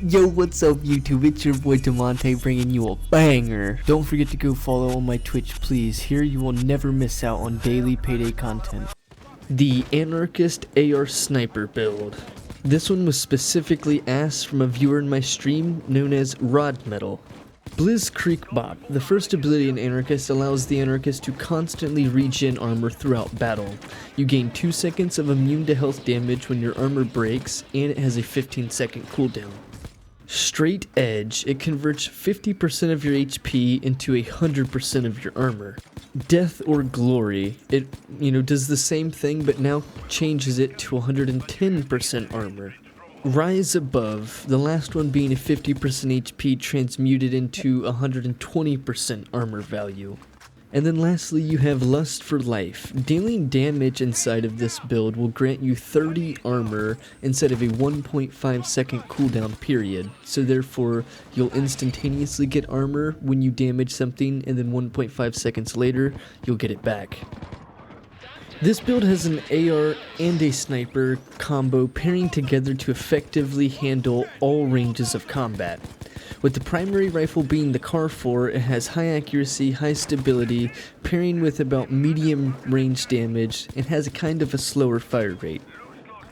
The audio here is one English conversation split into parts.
Yo, what's up YouTube? It's your boy Damontae bringing you a banger. Don't forget to go follow on my Twitch, please. Here you will never miss out on daily Payday content. The Anarchist AR Sniper build. This one was specifically asked from a viewer in my stream known as Rod Metal. Blitzkrieg Bot. The first ability in Anarchist allows the Anarchist to constantly regen armor throughout battle. You gain 2 seconds of immune to health damage when your armor breaks, and it has a 15-second cooldown. Straight Edge. It converts 50% of your HP into 100% of your armor. Death or Glory. It, does the same thing, but now changes it to 110% armor. Rise Above, the last one being a 50% HP transmuted into 120% armor value. And then lastly you have Lust for Life. Dealing damage inside of this build will grant you 30 armor instead of a 1.5 second cooldown period. So therefore you'll instantaneously get armor when you damage something, and then 1.5 seconds later you'll get it back. This build has an AR and a sniper combo pairing together to effectively handle all ranges of combat. With the primary rifle being the CAR 4, it has high accuracy, high stability, pairing with about medium range damage, and has a kind of a slower fire rate.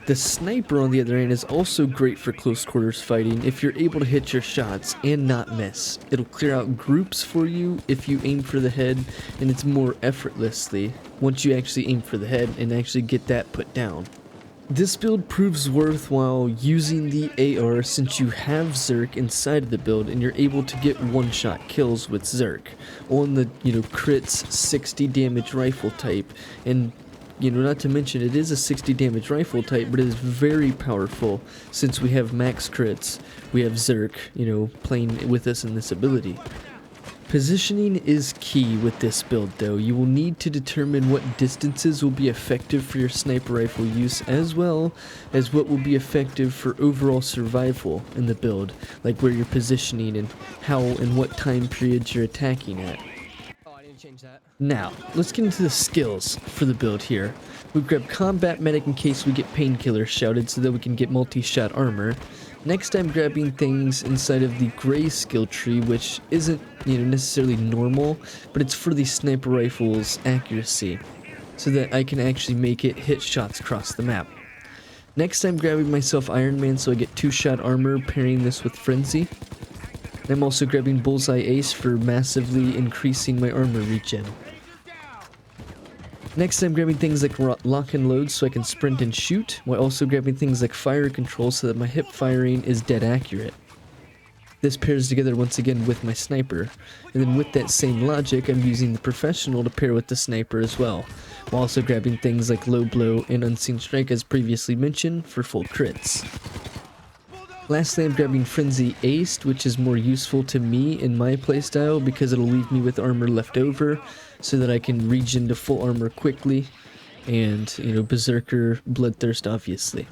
The sniper on the other hand is also great for close quarters fighting if you're able to hit your shots and not miss. It'll clear out groups for you if you aim for the head, and it's more effortlessly once you actually aim for the head and actually get that put down. This build proves worthwhile using the AR since you have Zerk inside of the build and you're able to get one-shot kills with Zerk on the crits 60 damage rifle type, and not to mention it is a 60 damage rifle type, but it is very powerful since we have max crits. We have Zerk playing with us in this ability. Positioning is key with this build though. You will need to determine what distances will be effective for your sniper rifle use, as well as what will be effective for overall survival in the build, like where you're positioning and how and what time periods you're attacking at. Now, let's get into the skills for the build here. We've grabbed Combat Medic in case we get Painkiller shouted so that we can get multi-shot armor. Next I'm grabbing things inside of the gray skill tree, which isn't necessarily normal, but it's for the sniper rifle's accuracy, so that I can actually make it hit shots across the map. Next I'm grabbing myself Iron Man so I get 2-shot armor, pairing this with Frenzy. I'm also grabbing Bullseye Ace for massively increasing my armor regen. Next I'm grabbing things like Lock and Load so I can sprint and shoot, while also grabbing things like Fire Control so that my hip firing is dead accurate. This pairs together once again with my sniper, and then with that same logic I'm using the Professional to pair with the sniper as well, while also grabbing things like Low Blow and Unseen Strike as previously mentioned for full crits. Lastly I'm grabbing Frenzy Aced, which is more useful to me in my playstyle because it'll leave me with armor left over so that I can regen to full armor quickly, and Berserker Bloodthirst obviously.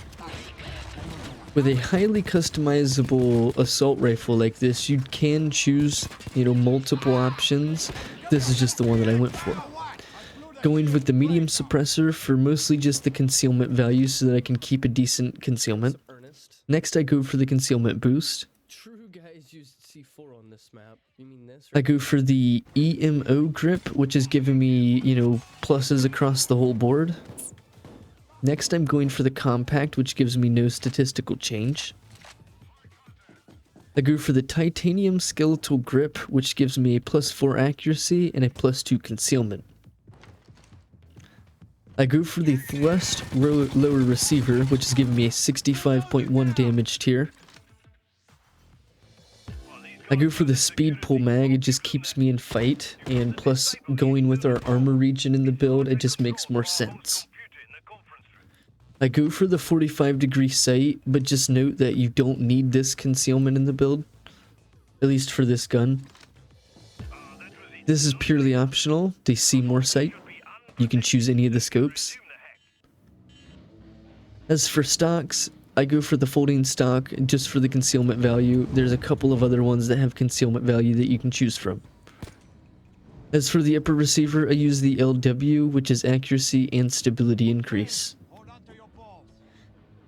With a highly customizable assault rifle like this, you can choose multiple options. This is just the one that I went for. Going with the medium suppressor for mostly just the concealment value so that I can keep a decent concealment. Next I go for the concealment boost. True guys use C4 on this map. You mean this? I go for the EMO grip, which is giving me, pluses across the whole board. Next I'm going for the compact, which gives me no statistical change. I go for the titanium skeletal grip, which gives me a +4 accuracy and a +2 concealment. I go for the thrust lower receiver, which is giving me a 65.1 damage tier. I go for the speed pull mag, it just keeps me in fight, and plus going with our armor regen in the build, it just makes more sense. I go for the 45-degree sight, but just note that you don't need this concealment in the build, at least for this gun. This is purely optional, the Seymour sight. You can choose any of the scopes. As for stocks, I go for the folding stock just for the concealment value. There's a couple of other ones that have concealment value that you can choose from. As for the upper receiver, I use the LW, which is accuracy and stability increase.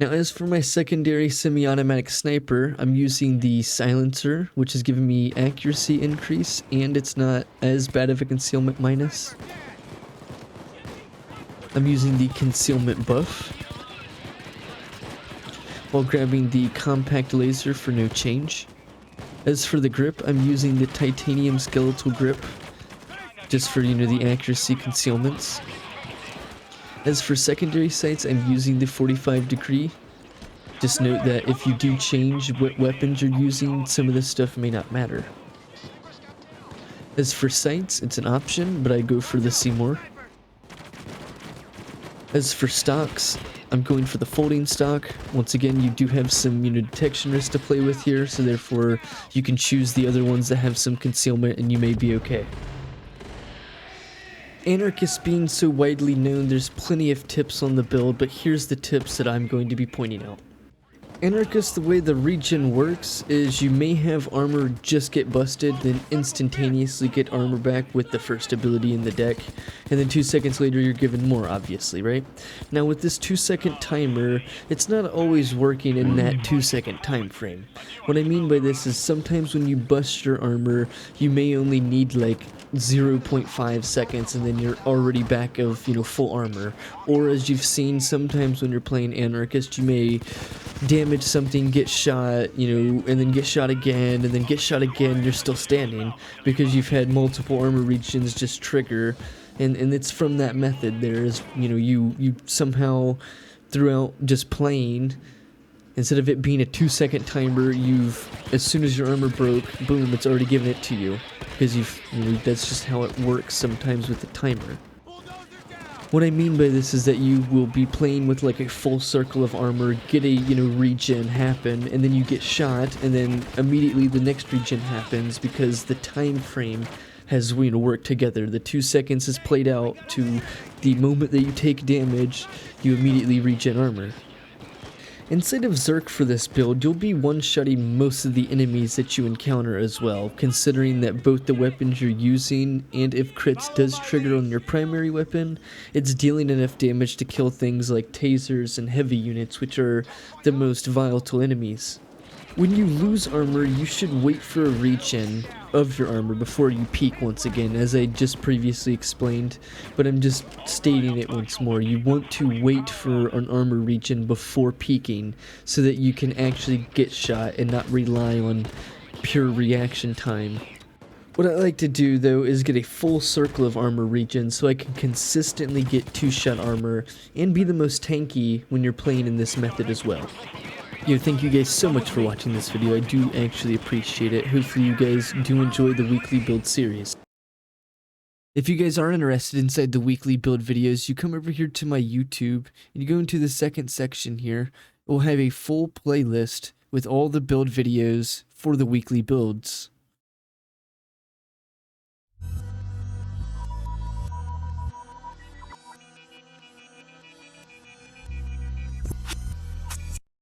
Now as for my secondary semi-automatic sniper, I'm using the silencer, which is giving me accuracy increase, and it's not as bad of a concealment minus. I'm using the concealment buff, while grabbing the compact laser for no change. As for the grip, I'm using the titanium skeletal grip, just for, the accuracy concealments. As for secondary sights, I'm using the 45 degree. Just note that if you do change what weapons you're using, some of this stuff may not matter. As for sights, it's an option, but I go for the Seymour. As for stocks, I'm going for the folding stock. Once again, you do have some detection risk to play with here, so therefore you can choose the other ones that have some concealment and you may be okay. Anarchist being so widely known, there's plenty of tips on the build, but here's the tips that I'm going to be pointing out. Anarchist, the way the regen works is you may have armor just get busted, then instantaneously get armor back with the first ability in the deck, and then 2 seconds later you're given more, obviously, right? Now with this 2-second timer, it's not always working in that 2-second time frame. What I mean by this is sometimes when you bust your armor, you may only need like 0.5 seconds and then you're already back of, full armor. Or as you've seen sometimes when you're playing Anarchist, you may damage something, get shot, and then get shot again, and then get shot again, you're still standing because you've had multiple armor regions just trigger, and it's from that method there is, you somehow throughout just playing, instead of it being a 2-second timer, as soon as your armor broke, boom, it's already given it to you, because that's just how it works sometimes with the timer. What I mean by this is that you will be playing with like a full circle of armor, get a, regen happen, and then you get shot, and then immediately the next regen happens because the time frame has, worked together. The 2 seconds is played out to the moment that you take damage, you immediately regen armor. Inside of Zerk for this build, you'll be one-shotting most of the enemies that you encounter as well, considering that both the weapons you're using and if crits does trigger on your primary weapon, it's dealing enough damage to kill things like tasers and heavy units, which are the most volatile enemies. When you lose armor, you should wait for a regen of your armor before you peak once again, as I just previously explained, but I'm just stating it once more. You want to wait for an armor regen before peaking so that you can actually get shot and not rely on pure reaction time. What I like to do though is get a full circle of armor regen so I can consistently get 2-shot armor and be the most tanky when you're playing in this method as well. Thank you guys so much for watching this video. I do actually appreciate it. Hopefully you guys do enjoy the weekly build series. If you guys are interested inside the weekly build videos, you come over here to my YouTube and you go into the second section here. It will have a full playlist with all the build videos for the weekly builds.